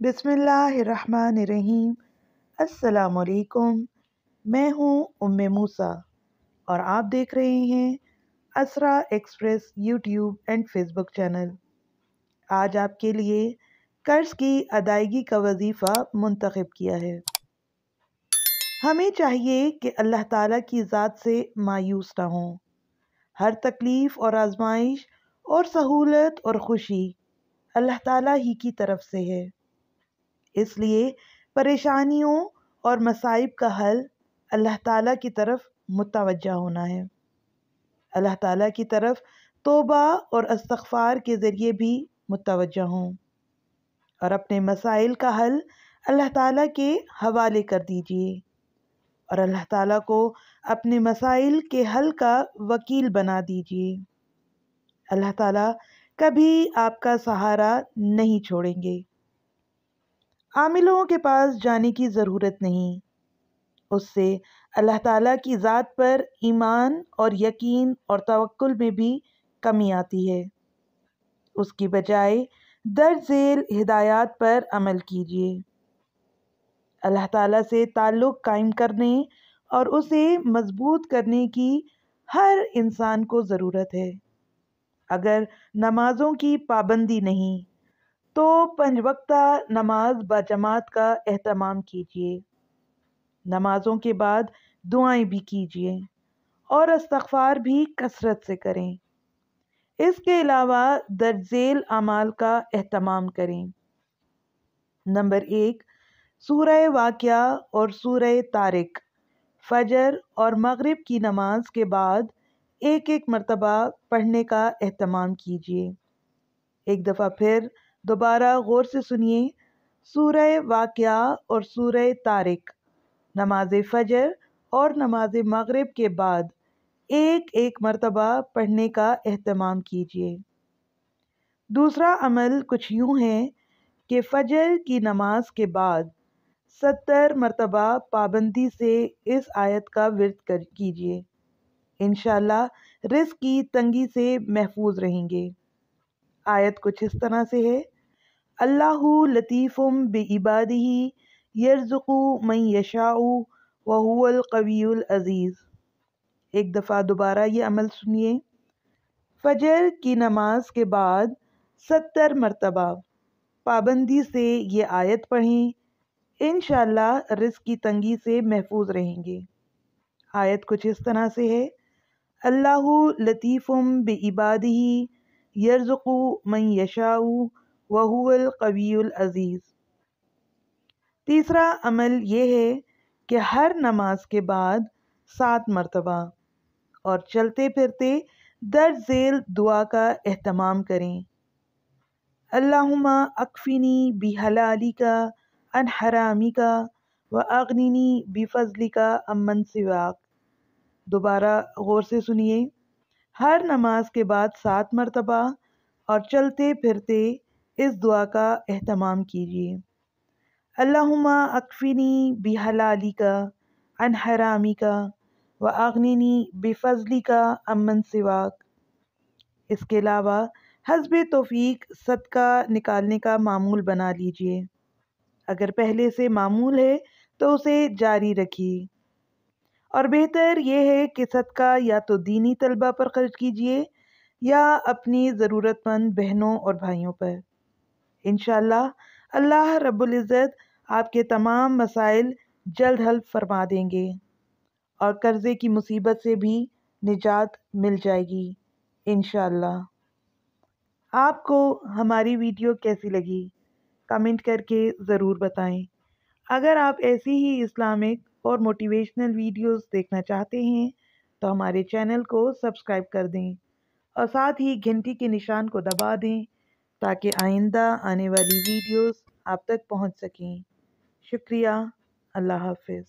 बिस्मिल्लाहिर्रहमानिर्रहीम। अस्सलामुअलैकुम। मैं हूँ उम्मे मूसा और आप देख रहे हैं Asra express YouTube and Facebook channel. आज आपके लिए कर्ज की अदायगी का वजीफ़ा मुंतखब किया है। हमें चाहिए कि अल्लाह ताला की ज़ात से मायूस ना हों। हर तकलीफ़ और आजमाइश और सहूलत और खुशी अल्लाह ताला ही की तरफ से है। इसलिए परेशानियों और मसाइब का हल अल्लाह ताला की तरफ मुतवज्जा होना है। अल्लाह ताला की तरफ तौबा और इस्तिग़फ़ार के ज़रिए भी मुतवज्जा हों और अपने मसाइल का हल अल्लाह ताला के हवाले कर दीजिए और अल्लाह ताला को अपने मसाइल के हल का वकील बना दीजिए। अल्लाह ताला कभी आपका सहारा नहीं छोड़ेंगे। आमिलों के पास जाने की ज़रूरत नहीं, उससे अल्लाह ताला की ज़ात पर ईमान और यकीन और तवक्कुल में भी कमी आती है। उसकी बजाय दर्ज झेल हिदायत पर अमल कीजिए। अल्लाह ताला से ताल्लुक़ कायम करने और उसे मजबूत करने की हर इंसान को ज़रूरत है। अगर नमाज़ों की पाबंदी नहीं तो 5 वक्ता नमाज बाजमात का एहतमाम कीजिए। नमाज़ों के बाद दुआएं भी कीजिए और इस्तिग़फ़ार भी कसरत से करें। इसके अलावा दर्जेल अमाल का एहतमाम करें। नंबर 1, सूरह वाक़िया और सूरह तारिक फजर और मगरिब की नमाज के बाद एक एक मरतबा पढ़ने का एहतमाम कीजिए। एक दफ़ा फिर दोबारा गौर से सुनिए। सूरह वाक़िया और सूरह तारिक नमाज फजर और नमाज मगरिब के बाद एक एक मरतबा पढ़ने का एहतमाम कीजिए। दूसरा अमल कुछ यूँ है कि फजर की नमाज के बाद 70 मरतबा पाबंदी से इस आयत का विर्द कीजिए। इंशाअल्लाह रिज़्क़ की तंगी से महफूज रहेंगे। आयत कुछ इस तरह से है, अल्लाहु लतीफ़ुम बिइबादिही यर्ज़ुक़ु मन यशाउ व हुवल क़वियुल अज़ीज़। एक दफ़ा दोबारा ये अमल सुनिए। फजर की नमाज के बाद 70 मरतबा पाबंदी से ये आयत पढ़ें, इंशाअल्लाह रिज़्क़ की तंगी से महफूज रहेंगे। आयत कुछ इस तरह से है, अल्लाहु लतीफ़ुम बिइबादिही यर्ज़ुक़ु मन यशाउ व हुवल क़वियुल अज़ीज़। तीसरा अमल ये है कि हर नमाज के बाद 7 मरतबा और चलते फिरते दर्ज झेल दुआ का एहतमाम करें। अल्लाहुम्मा अक्फ़िनी बिहलालिका अन हरामिका व अग़निनी बिफ़ज़लिका अम्मन सिवाक। दोबारा गौर से सुनिए। हर नमाज के बाद 7 मरतबा और चलते फिरते इस दुआ का एहतमाम कीजिए। अल्लाहुम्मा अक्फ़िनी बिहलालिका अन हरामिका व अग़निनी बिफ़ज़लिका अम्मन सिवाक। इसके अलावा हस्बे तौफ़ीक सदका निकालने का मामूल बना लीजिए। अगर पहले से मामूल है तो उसे जारी रखिए और बेहतर यह है कि सदका या तो दीनी तलबा पर खर्च कीजिए या अपनी ज़रूरतमंद बहनों और भाइयों पर। इंशाअल्लाह अल्लाह रब्बुल इज़्ज़त आपके तमाम मसाइल जल्द हल फरमा देंगे और कर्ज़े की मुसीबत से भी निजात मिल जाएगी इंशाअल्लाह। आपको हमारी वीडियो कैसी लगी कमेंट करके ज़रूर बताएं। अगर आप ऐसी ही इस्लामिक और मोटिवेशनल वीडियोस देखना चाहते हैं तो हमारे चैनल को सब्सक्राइब कर दें और साथ ही घंटी के निशान को दबा दें ताकि आइंदा आने वाली वीडियोस आप तक पहुंच सकें। शुक्रिया। अल्लाह हाफ़िज़।